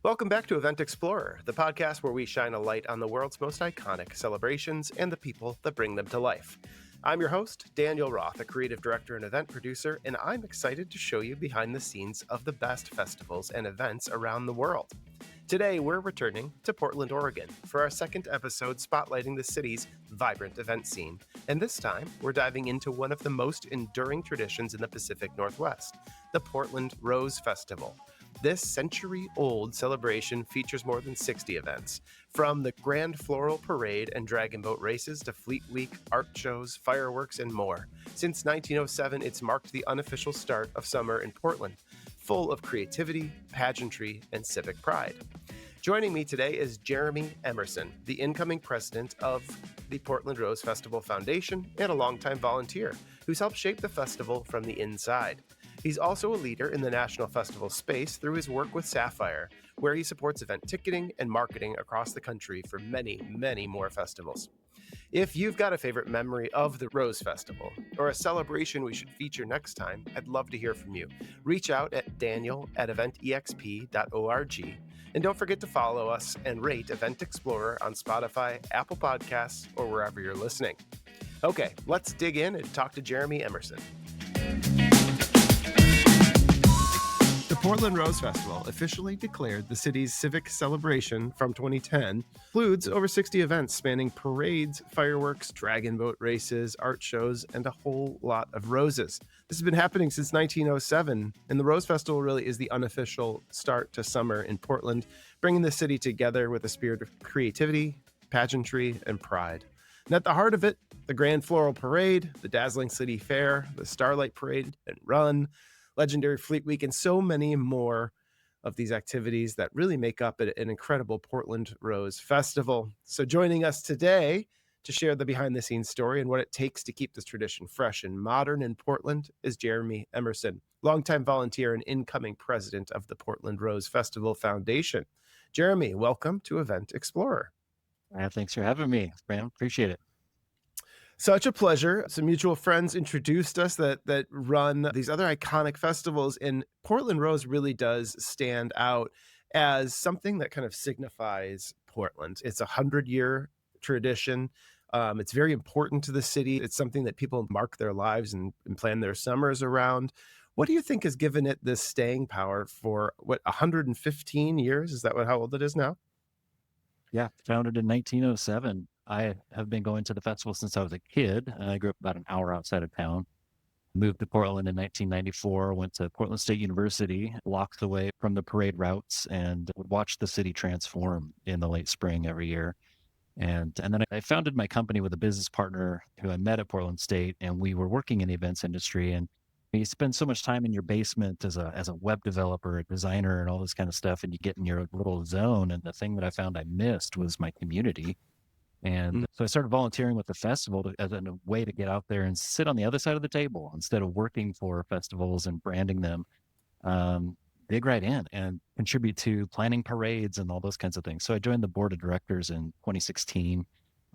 Welcome back to Event Explorer, the podcast where we shine a light on the world's most iconic celebrations and the people that bring them to life. I'm your host, Daniel Roth, a creative director and event producer, and I'm excited to show you behind the scenes of the best festivals and events around the world. Today, we're returning to Portland, Oregon for our second episode spotlighting the city's vibrant event scene. And this time, we're diving into one of the most enduring traditions in the Pacific Northwest, the Portland Rose Festival. This century-old celebration features more than 60 events, from the Grand Floral Parade and dragon boat races to Fleet Week, art shows, fireworks, and more. Since 1907, it's marked the unofficial start of summer in Portland, full of creativity, pageantry, and civic pride. Joining me today is Jeremy Emerson, the incoming president of the Portland Rose Festival Foundation and a longtime volunteer who's helped shape the festival from the inside. He's also a leader in the national festival space through his work with Sapphire, where he supports event ticketing and marketing across the country for many, many more festivals. If you've got a favorite memory of the Rose Festival or a celebration we should feature next time, I'd love to hear from you. Reach out at daniel@eventexp.org. And don't forget to follow us and rate Event Explorer on Spotify, Apple Podcasts, or wherever you're listening. Okay, let's dig in and talk to Jeremy Emerson. The Portland Rose Festival, officially declared the city's civic celebration from 2010, includes over 60 events spanning parades, fireworks, dragon boat races, art shows, and a whole lot of roses. This has been happening since 1907, and the Rose Festival really is the unofficial start to summer in Portland, bringing the city together with a spirit of creativity, pageantry, and pride. And at the heart of it, the Grand Floral Parade, the dazzling city fair, the Starlight Parade and Run, legendary Fleet Week, and so many more of these activities that really make up an incredible Portland Rose Festival. So joining us today to share the behind-the-scenes story and what it takes to keep this tradition fresh and modern in Portland is Jeremy Emerson, longtime volunteer and incoming president of the Portland Rose Festival Foundation. Jeremy, welcome to Event Explorer. Thanks for having me, man. Appreciate it. Such a pleasure. Some mutual friends introduced us that run these other iconic festivals, and Portland Rose really does stand out as something that kind of signifies Portland. It's a 100-year tradition. It's very important to the city. It's something that people mark their lives and plan their summers around. What do you think has given it this staying power for, 115 years? Is that how old it is now? Yeah, founded in 1907. I have been going to the festival since I was a kid. I grew up about an hour outside of town. Moved to Portland in 1994, went to Portland State University, blocks away from the parade routes, and would watch the city transform in the late spring every year. And then I founded my company with a business partner who I met at Portland State, and we were working in the events industry. And you spend so much time in your basement as a web developer, a designer, and all this kind of stuff, and you get in your little zone. And the thing that I found I missed was my community. And so I started volunteering with the festival as a way to get out there and sit on the other side of the table instead of working for festivals and branding them. Dig right in and contribute to planning parades and all those kinds of things. So I joined the board of directors in 2016,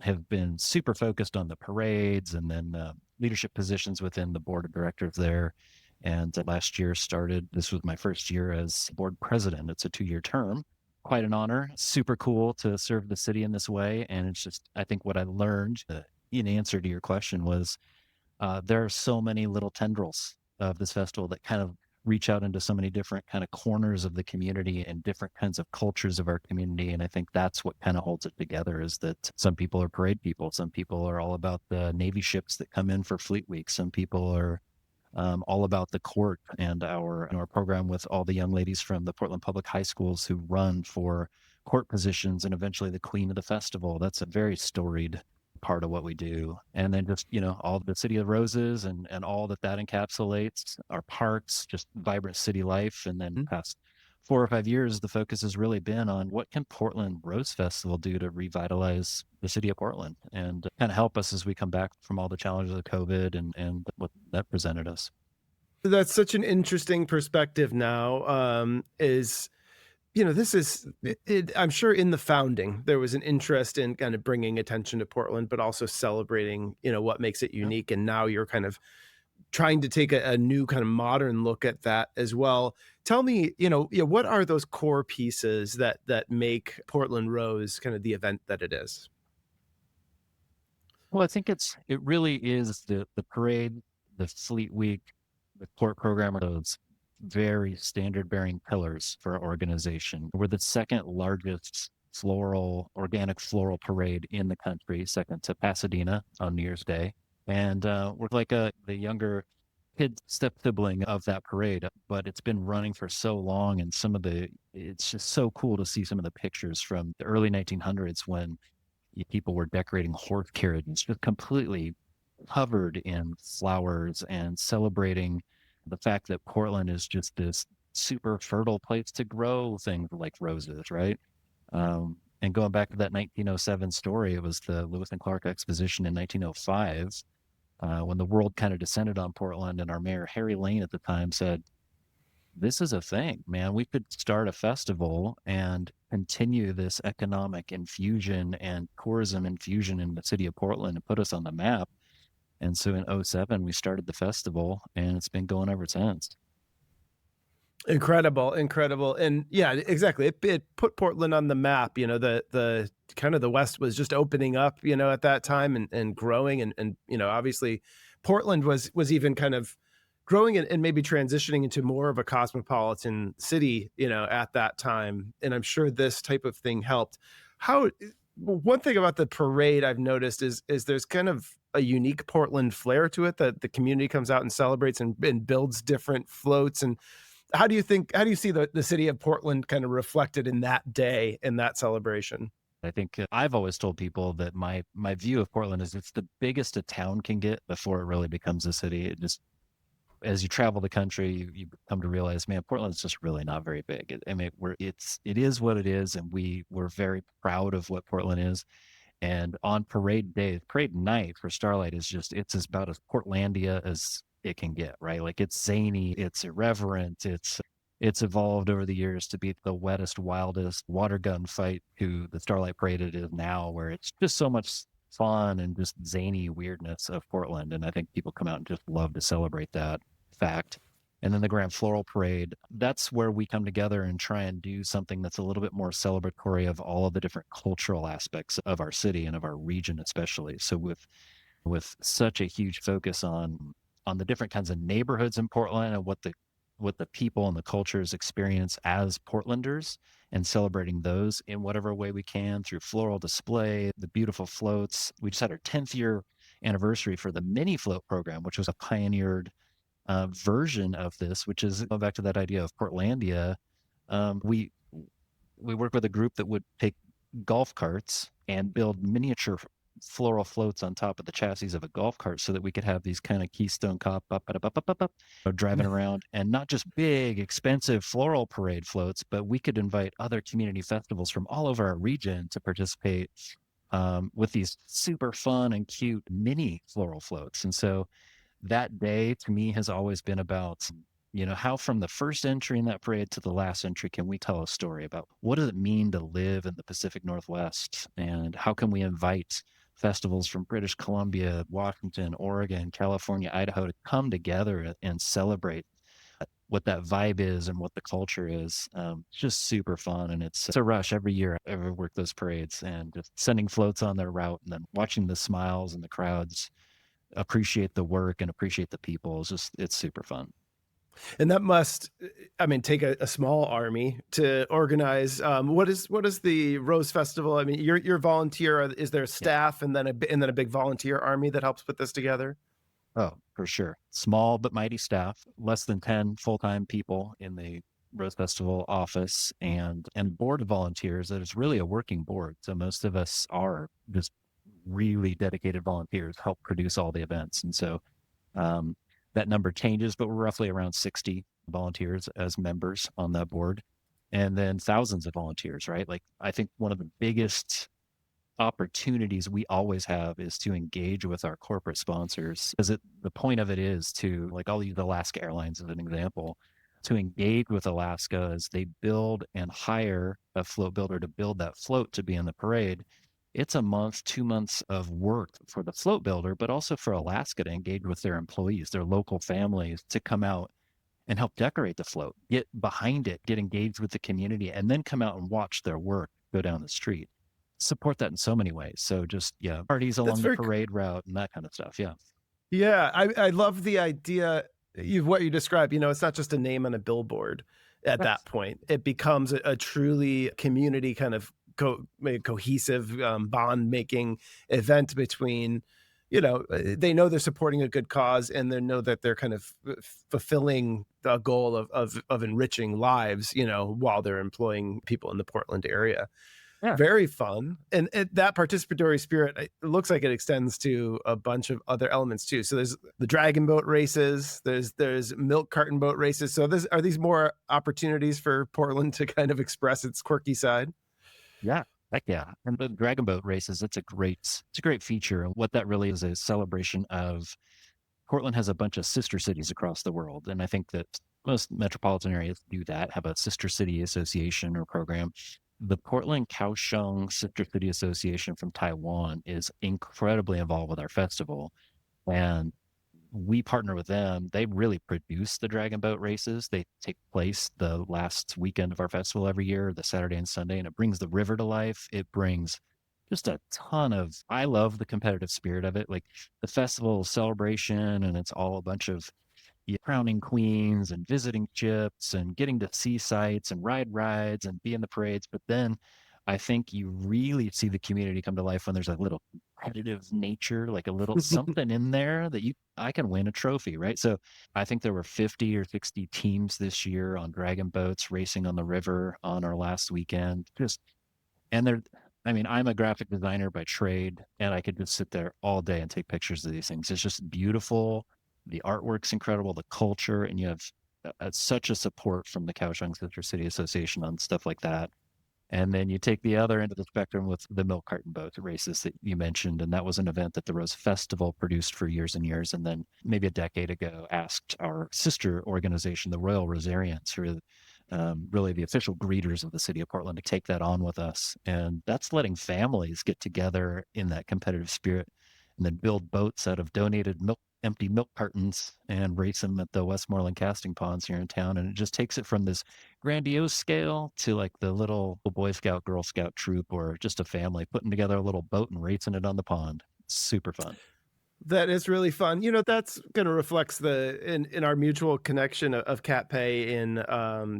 have been super focused on the parades and then leadership positions within the board of directors there. And last year this was my first year as board president. It's a 2-year term. Quite an honor. Super cool to serve the city in this way. And it's just, I think what I learned in answer to your question was there are so many little tendrils of this festival that kind of reach out into so many different kind of corners of the community and different kinds of cultures of our community. And I think that's what kind of holds it together is that some people are parade people. Some people are all about the Navy ships that come in for Fleet Week. Some people are all about the court and our program with all the young ladies from the Portland Public High Schools who run for court positions and eventually the queen of the festival. That's a very storied part of what we do. And then just, all the City of Roses and all that encapsulates, our parks, just vibrant city life. And then past 4 or 5 years, the focus has really been on what can Portland Rose Festival do to revitalize the city of Portland and kind of help us as we come back from all the challenges of COVID and what that presented us. That's such an interesting perspective now, this is, I'm sure in the founding, there was an interest in kind of bringing attention to Portland, but also celebrating, what makes it unique. And now you're kind of trying to take a new kind of modern look at that as well. Tell me, what are those core pieces that make Portland Rose kind of the event that it is? Well, I think it really is the parade, the Fleet Week, the court program are those very standard bearing pillars for our organization. We're the second largest organic floral parade in the country, second to Pasadena on New Year's Day. And we're like the younger kid step sibling of that parade, but it's been running for so long. And it's just so cool to see some of the pictures from the early 1900s when people were decorating horse carriages, just completely covered in flowers and celebrating the fact that Portland is just this super fertile place to grow things like roses, right? And going back to that 1907 story, it was the Lewis and Clark Exposition in 1905, when the world kind of descended on Portland, and our mayor, Harry Lane, at the time said, this is a thing, man. We could start a festival and continue this economic infusion and tourism infusion in the city of Portland and put us on the map. And so in '07, we started the festival and it's been going ever since. Incredible, incredible. And yeah, exactly. It put Portland on the map. The kind of the West was just opening up, at that time and growing. And obviously Portland was even kind of growing and maybe transitioning into more of a cosmopolitan city, at that time. And I'm sure this type of thing helped. How One thing about the parade I've noticed is there's kind of a unique Portland flair to it that the community comes out and celebrates and builds different floats. And how do you see the city of Portland kind of reflected in that day, in that celebration? I think I've always told people that my view of Portland is it's the biggest a town can get before it really becomes a city. It just as you travel the country, you come to realize, man, Portland's just really not very big. I mean, it is what it is, and we're very proud of what Portland is. And on parade day, parade night for Starlight it's about as Portlandia as it can get, right? Like it's zany, it's irreverent, it's evolved over the years to be the wettest, wildest water gun fight to the Starlight Parade it is now, where it's just so much fun and just zany weirdness of Portland. And I think people come out and just love to celebrate that fact. And then the Grand Floral Parade, that's where we come together and try and do something that's a little bit more celebratory of all of the different cultural aspects of our city and of our region, especially. So with such a huge focus on the different kinds of neighborhoods in Portland and what the people and the cultures experience as Portlanders, and celebrating those in whatever way we can through floral display, the beautiful floats. We just had our 10th year anniversary for the mini float program, which was a pioneered version of this, which is going back to that idea of Portlandia. We work with a group that would take golf carts and build miniature floral floats on top of the chassis of a golf cart so that we could have these kind of Keystone Cop driving around, and not just big, expensive floral parade floats, but we could invite other community festivals from all over our region to participate with these super fun and cute mini floral floats. And so that day to me has always been about, how from the first entry in that parade to the last entry, can we tell a story about what does it mean to live in the Pacific Northwest, and how can we invite festivals from British Columbia, Washington, Oregon, California, Idaho to come together and celebrate what that vibe is and what the culture is. It's just super fun. And it's a rush every year. I ever work those parades and just sending floats on their route and then watching the smiles and the crowds appreciate the work and appreciate the people. It's super fun. And that must, I mean, take a small army to organize. What is the Rose Festival? I mean, you're volunteer. Is there Yeah. staff and then a big volunteer army that helps put this together? Oh, for sure. Small but mighty staff, less than 10 full-time people in the Rose Festival office, and board of volunteers that is really a working board. So most of us are just really dedicated volunteers, help produce all the events. And so um, that number changes, but we're roughly around 60 volunteers as members on that board. And then thousands of volunteers, right? Like I think one of the biggest opportunities we always have is to engage with our corporate sponsors, because the point of it is to, like, I'll use Alaska Airlines as an example, to engage with Alaska as they build and hire a float builder to build that float to be in the parade. it's a month, 2 months of work for the float builder, but also for Alaska to engage with their employees, their local families to come out and help decorate the float, get behind it, get engaged with the community, and then come out and watch their work go down the street. Support that in so many ways. So just, yeah, parties That's along the very parade route and that kind of stuff. Yeah. Yeah, I love the idea what you described, it's not just a name on a billboard at Right. that point. It becomes a truly community kind of cohesive, bond-making event between, they know they're supporting a good cause, and they know that they're kind of fulfilling the goal of enriching lives, while they're employing people in the Portland area. Yeah. Very fun, and that participatory spirit, it looks like it extends to a bunch of other elements too. So there's the dragon boat races, there's milk carton boat races. So are these more opportunities for Portland to kind of express its quirky side? Yeah. Heck yeah. And the dragon boat races, it's a great feature. And what that really is a celebration of Portland has a bunch of sister cities across the world. And I think that most metropolitan areas do that, have a sister city association or program. The Portland Kaohsiung Sister City Association from Taiwan is incredibly involved with our festival. And we partner with them. They really produce the dragon boat races. They take place the last weekend of our festival every year, the Saturday and Sunday, and it brings the river to life. It brings just a ton of, I love the competitive spirit of it. Like the festival celebration, and it's all a bunch of crowning queens and visiting ships and getting to see sights and ride rides and be in the parades. But then I think you really see the community come to life when there's a little competitive nature, like a little something in there that I can win a trophy, right? So I think there were 50 or 60 teams this year on dragon boats racing on the river on our last weekend. And they're, I mean, I'm a graphic designer by trade, and I could just sit there all day and take pictures of these things. It's just beautiful. The artwork's incredible, the culture, and you have such a support from the Kaohsiung Sister City Association on stuff like that. And then you take the other end of the spectrum with the milk carton boat races that you mentioned. And that was an event that the Rose Festival produced for years and years. And then maybe a decade ago asked our sister organization, the Royal Rosarians, who are really the official greeters of the city of Portland, to take that on with us. And that's letting families get together in that competitive spirit and then build boats out of donated empty milk cartons and race them at the Westmoreland casting ponds here in town. And it just takes it from this grandiose scale to like the little Boy Scout, Girl Scout troop, or just a family putting together a little boat and racing it on the pond. It's super fun. That is really fun. That's going to reflects in our mutual connection of Cat Pay in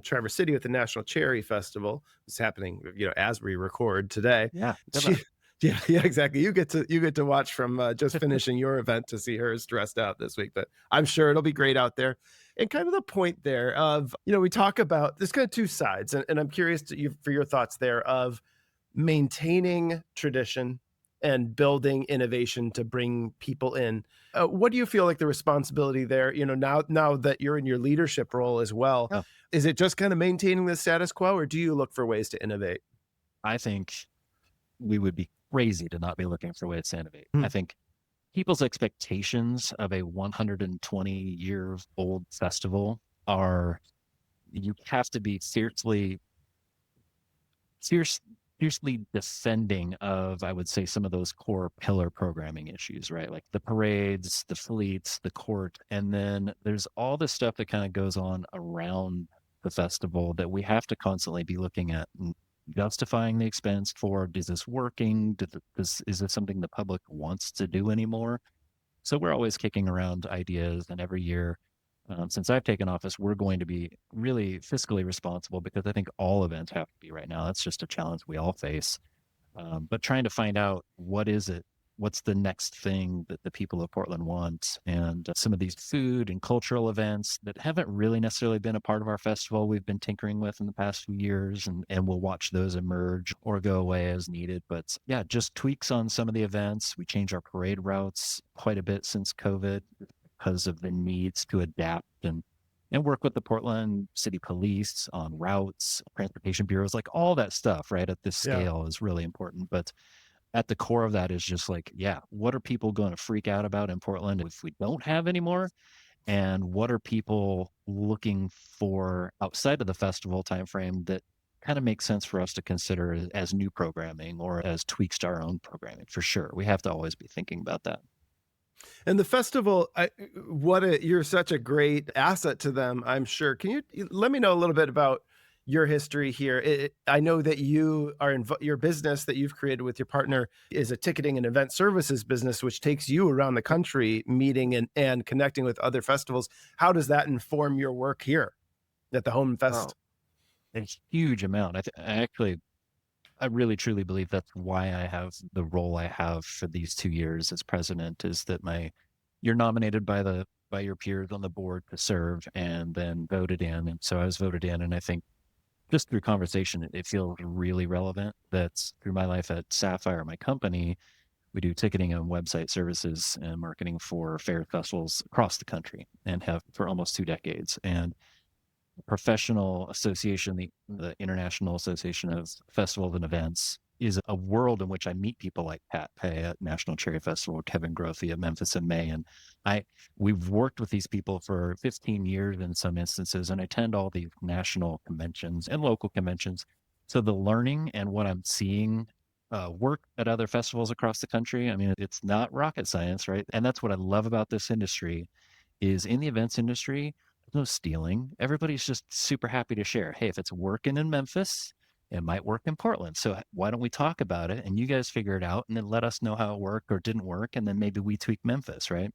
Traverse City with the National Cherry Festival. It's happening, as we record today. Yeah. She, yeah, exactly. You get to watch from just finishing your event to see hers dressed out this week, but I'm sure it'll be great out there. And kind of the point there of, we talk about there's kind of two sides, and I'm curious for your thoughts there of maintaining tradition and building innovation to bring people in. What do you feel like the responsibility there, now that you're in your leadership role as well, Oh, is it just kind of maintaining the status quo, or do you look for ways to innovate? I think we would be crazy to not be looking for ways to innovate. Hmm. I think people's expectations of a 120-year-old festival are, you have to be fierce, fiercely defending of, I would say, some of those core pillar programming issues, right? Like the parades, the fleets, the court. And then there's all this stuff that kind of goes on around the festival that we have to constantly be looking at and justifying the expense for. Is this working? Is this something the public wants to do anymore? So we're always kicking around ideas, and every year, since I've taken office, we're going to be really fiscally responsible, because I think all events have to be right now. That's just a challenge we all face. But trying to find out what's the next thing that the people of Portland want, and some of these food and cultural events that haven't really necessarily been a part of our festival, we've been tinkering with in the past few years, and we'll watch those emerge or go away as needed. But yeah, just tweaks on some of the events. We change our parade routes quite a bit since COVID because of the needs to adapt and work with the Portland City Police on routes, transportation bureaus, like all that stuff, right? At this Yeah. scale is really important. But at the core of that is just like, yeah, what are people going to freak out about in Portland if we don't have anymore? And what are people looking for outside of the festival timeframe that kind of makes sense for us to consider as new programming or as tweaks to our own programming. For sure, we have to always be thinking about that. And the festival, you're such a great asset to them, I'm sure. Can you let me know a little bit about your history here? I know that your business that you've created with your partner is a ticketing and event services business, which takes you around the country meeting and connecting with other festivals. How does that inform your work here at the Home Oh, Fest? a huge amount. I really truly believe that's why I have the role I have for these 2 years as president, is that you're nominated by your peers on the board to serve and then voted in. And so I was voted in, and I think just through conversation, it feels really relevant. That's through my life at Sapphire, my company. We do ticketing and website services and marketing for fair festivals across the country and have for almost 2 decades. And professional association, the International Association of Festivals and Events, is a world in which I meet people like Pat Pay at National Cherry Festival, Kevin Grothy at Memphis in May. And we've worked with these people for 15 years in some instances, and I attend all these national conventions and local conventions. So the learning and what I'm seeing work at other festivals across the country, I mean, it's not rocket science, right? And that's what I love about this industry is in the events industry, no stealing. Everybody's just super happy to share. Hey, if it's working in Memphis, it might work in Portland. So why don't we talk about it and you guys figure it out and then let us know how it worked or didn't work. And then maybe we tweak Memphis, right?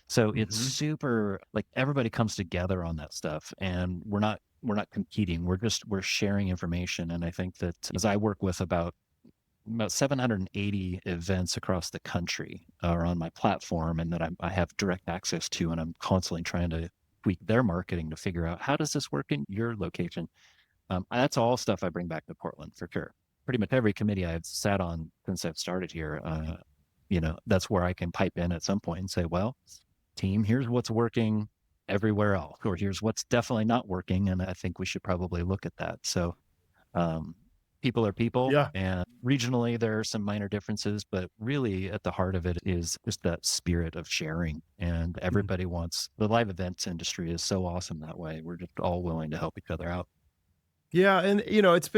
So it's Mhm. super like everybody comes together on that stuff and we're not competing. We're sharing information. And I think that as I work with about 780 events across the country are on my platform and that I have direct access to, and I'm constantly trying to tweak their marketing to figure out how does this work in your location. That's all stuff I bring back to Portland for sure. Pretty much every committee I've sat on since I've started here, that's where I can pipe in at some point and say, well, team, here's what's working everywhere else, or here's what's definitely not working. And I think we should probably look at that. So um, people are people, Yeah. and regionally there are some minor differences, but really at the heart of it is just that spirit of sharing. And Mhm. everybody wants the live events industry is so awesome that way. We're just all willing to help each other out. Yeah, and it's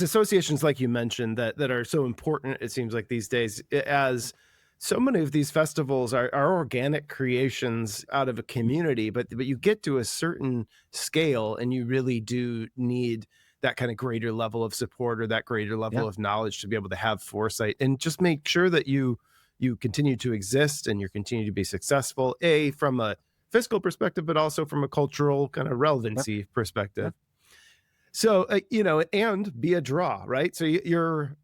associations like you mentioned that are so important. It seems like these days, as so many of these festivals are organic creations out of a community, but you get to a certain scale, and you really do need that kind of greater level of support or that greater Yeah. level of knowledge to be able to have foresight and just make sure that you continue to exist and you continue to be successful, from a fiscal perspective, but also from a cultural kind of Yeah. relevancy Yeah. perspective. So, and be a draw, right? So you're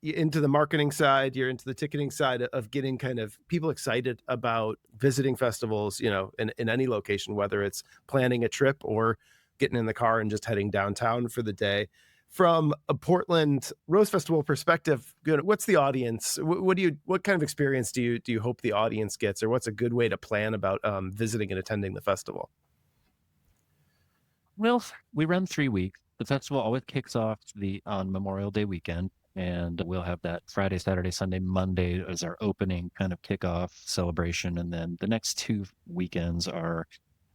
into the marketing side, you're into the ticketing side of getting kind of people excited about visiting festivals, in any location, whether it's planning a trip or getting in the car and just heading downtown for the day. From a Portland Rose Festival perspective, what's the audience? What kind of experience do you hope the audience gets, or what's a good way to plan about visiting and attending the festival? Well, we run 3 weeks. The festival always kicks off the on Memorial Day weekend, and we'll have that Friday, Saturday, Sunday, Monday as our opening kind of kickoff celebration, and then the next 2 weekends are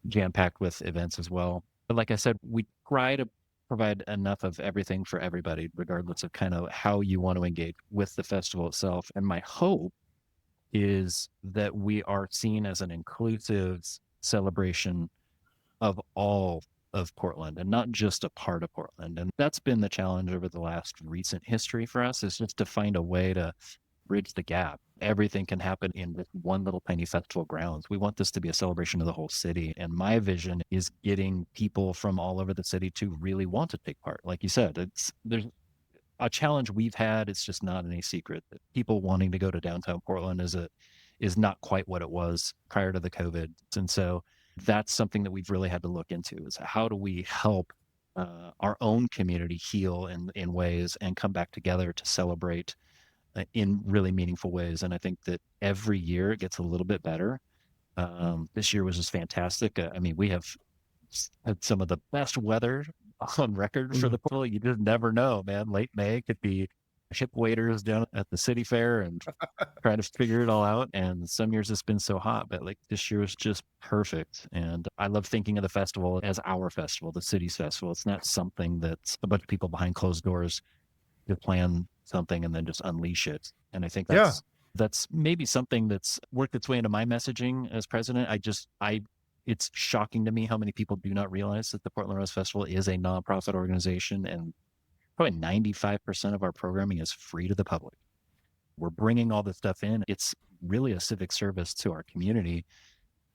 jam packed with events as well. But like I said, we try to provide enough of everything for everybody, regardless of kind of how you want to engage with the festival itself. And my hope is that we are seen as an inclusive celebration of all of Portland and not just a part of Portland. And that's been the challenge over the last recent history for us is just to find a way to bridge the gap. Everything can happen in this one little tiny festival grounds. We want this to be a celebration of the whole city. And my vision is getting people from all over the city to really want to take part. Like you said, there's a challenge we've had. It's just not any secret that people wanting to go to downtown Portland is not quite what it was prior to the COVID. And so that's something that we've really had to look into is how do we help our own community heal in ways and come back together to celebrate in really meaningful ways. And I think that every year it gets a little bit better. This year was just fantastic. I mean, we have had some of the best weather on record for Mhm. the pool. You just never know, man. Late May could be hip waders down at the city fair and try to figure it all out. And some years it's been so hot, but like this year was just perfect. And I love thinking of the festival as our festival, the city's festival. It's not something that's a bunch of people behind closed doors to plan something and then just unleash it. And I think Yeah. that's maybe something that's worked its way into my messaging as president. It's shocking to me how many people do not realize that the Portland Rose Festival is a nonprofit organization, and probably 95% of our programming is free to the public. We're bringing all this stuff in. It's really a civic service to our community.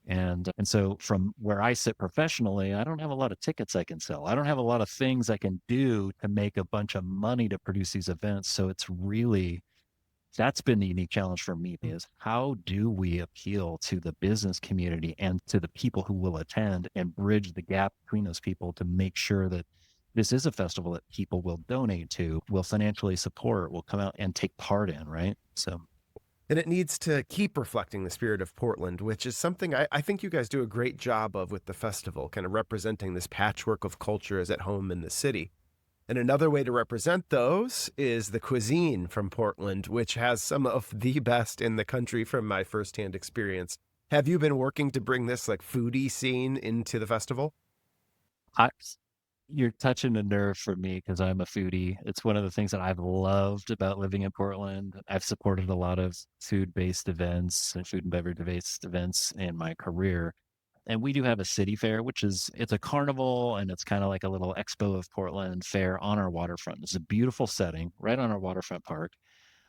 And so from where I sit professionally, I don't have a lot of tickets I can sell. I don't have a lot of things I can do to make a bunch of money to produce these events. So it's really, that's been the unique challenge for me, is how do we appeal to the business community and to the people who will attend and bridge the gap between those people to make sure that this is a festival that people will donate to, will financially support, will come out and take part in, right? So And it needs to keep reflecting the spirit of Portland, which is something I think you guys do a great job of with the festival, kind of representing this patchwork of cultures at home in the city. And another way to represent those is the cuisine from Portland, which has some of the best in the country from my firsthand experience. Have you been working to bring this like foodie scene into the festival? I, you're touching a nerve for me because I'm a foodie. It's one of the things that I've loved about living in Portland. I've supported a lot of food-based events and food and beverage-based events in my career. And we do have a city fair, it's a carnival and it's kind of like a little expo of Portland fair on our waterfront. It's a beautiful setting right on our waterfront park.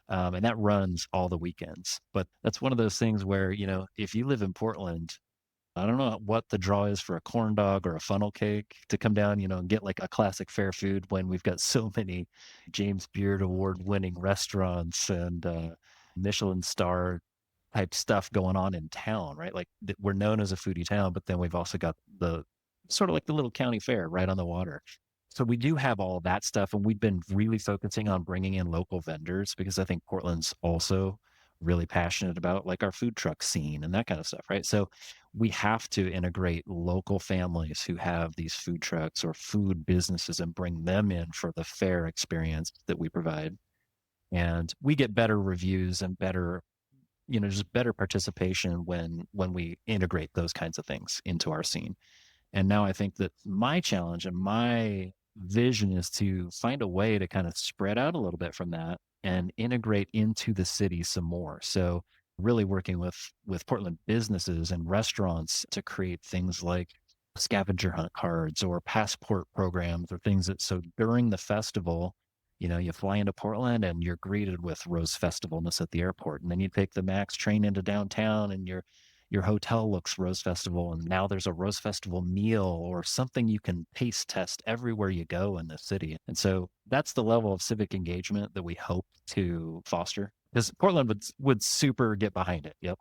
And that runs all the weekends. But that's one of those things where, if you live in Portland, I don't know what the draw is for a corn dog or a funnel cake to come down, and get like a classic fair food when we've got so many James Beard Award winning restaurants and Michelin star type stuff going on in town, right? Like we're known as a foodie town, but then we've also got the sort of like the little county fair right on the water. So we do have all that stuff, and we've been really focusing on bringing in local vendors because I think Portland's also really passionate about like our food truck scene and that kind of stuff, right? So we have to integrate local families who have these food trucks or food businesses and bring them in for the fair experience that we provide. And we get better reviews and better, just better participation when we integrate those kinds of things into our scene. And now I think that my challenge and my vision is to find a way to kind of spread out a little bit from that and integrate into the city some more. So really working with Portland businesses and restaurants to create things like scavenger hunt cards or passport programs or things that, so during the festival, you fly into Portland and you're greeted with Rose Festivalness at the airport. And then you take the MAX train into downtown and your hotel looks Rose Festival. And now there's a Rose Festival meal or something you can taste test everywhere you go in the city. And so that's the level of civic engagement that we hope to foster, because Portland would super get behind it. Yep.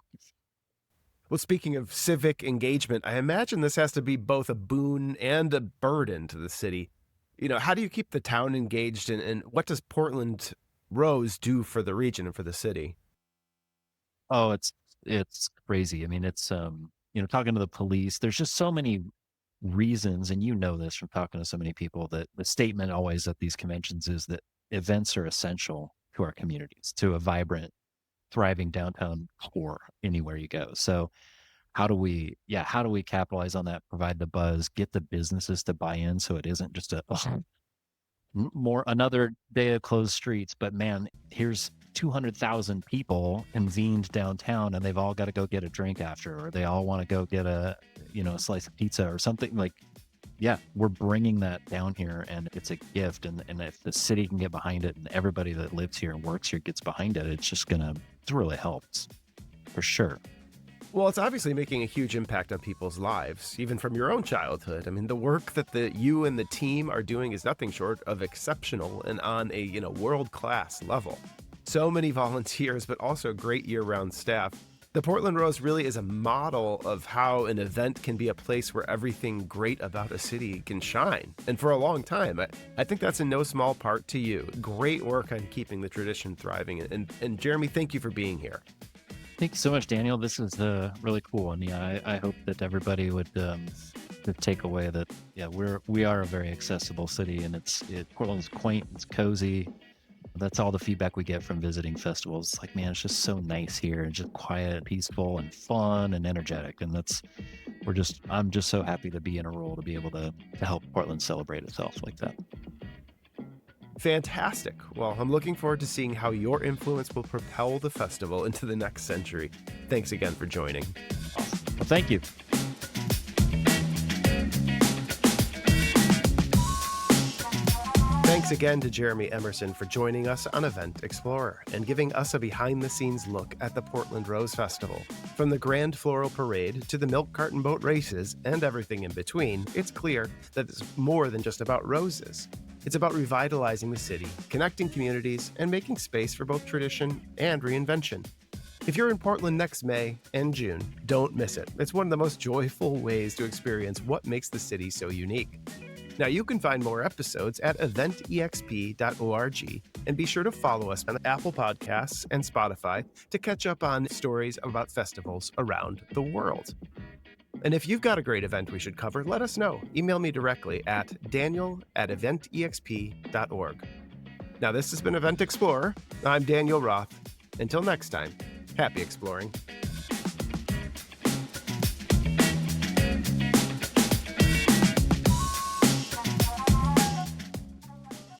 Well, speaking of civic engagement, I imagine this has to be both a boon and a burden to the city. How do you keep the town engaged, and what does Portland Rose do for the region and for the city? Oh, it's crazy. I mean, it's talking to the police, there's just so many reasons, and this from talking to so many people, that the statement always at these conventions is that events are essential to our communities, to a vibrant, thriving downtown core anywhere you go. So how do we capitalize on that, provide the buzz, get the businesses to buy in so it isn't just more another day of closed streets, but man, here's 200,000 people convened downtown and they've all got to go get a drink after, or they all want to go get a slice of pizza or something. Like, yeah, we're bringing that down here and it's a gift. And if the city can get behind it and everybody that lives here and works here gets behind it, it's really helps for sure. Well, it's obviously making a huge impact on people's lives, even from your own childhood. I mean, the work that you and the team are doing is nothing short of exceptional and on a, world-class level. So many volunteers, but also great year-round staff. The Portland Rose really is a model of how an event can be a place where everything great about a city can shine. And for a long time, I think that's in no small part to you. Great work on keeping the tradition thriving. And Jeremy, thank you for being here. Thanks so much, Daniel. This is really cool. And yeah, I hope that everybody would take away that, yeah, we are a very accessible city, and Portland's quaint, it's cozy. That's all the feedback we get from visiting festivals. Like, man, it's just so nice here and just quiet, peaceful, and fun and energetic. And I'm just so happy to be in a role to be able to help Portland celebrate itself like that. Fantastic. Well, I'm looking forward to seeing how your influence will propel the festival into the next century. Thanks again for joining. Awesome. Well, thank you. Thanks again to Jeremy Emerson for joining us on Event Explorer and giving us a behind-the-scenes look at the Portland Rose Festival. From the Grand Floral Parade to the milk carton boat races and everything in between, it's clear that it's more than just about roses. It's about revitalizing the city, connecting communities, and making space for both tradition and reinvention. If you're in Portland next May and June, don't miss it. It's one of the most joyful ways to experience what makes the city so unique. Now, you can find more episodes at eventexp.org, and be sure to follow us on Apple Podcasts and Spotify to catch up on stories about festivals around the world. And if you've got a great event we should cover, let us know. Email me directly at daniel@eventexp.org. Now, this has been Event Explorer. I'm Daniel Roth. Until next time, happy exploring.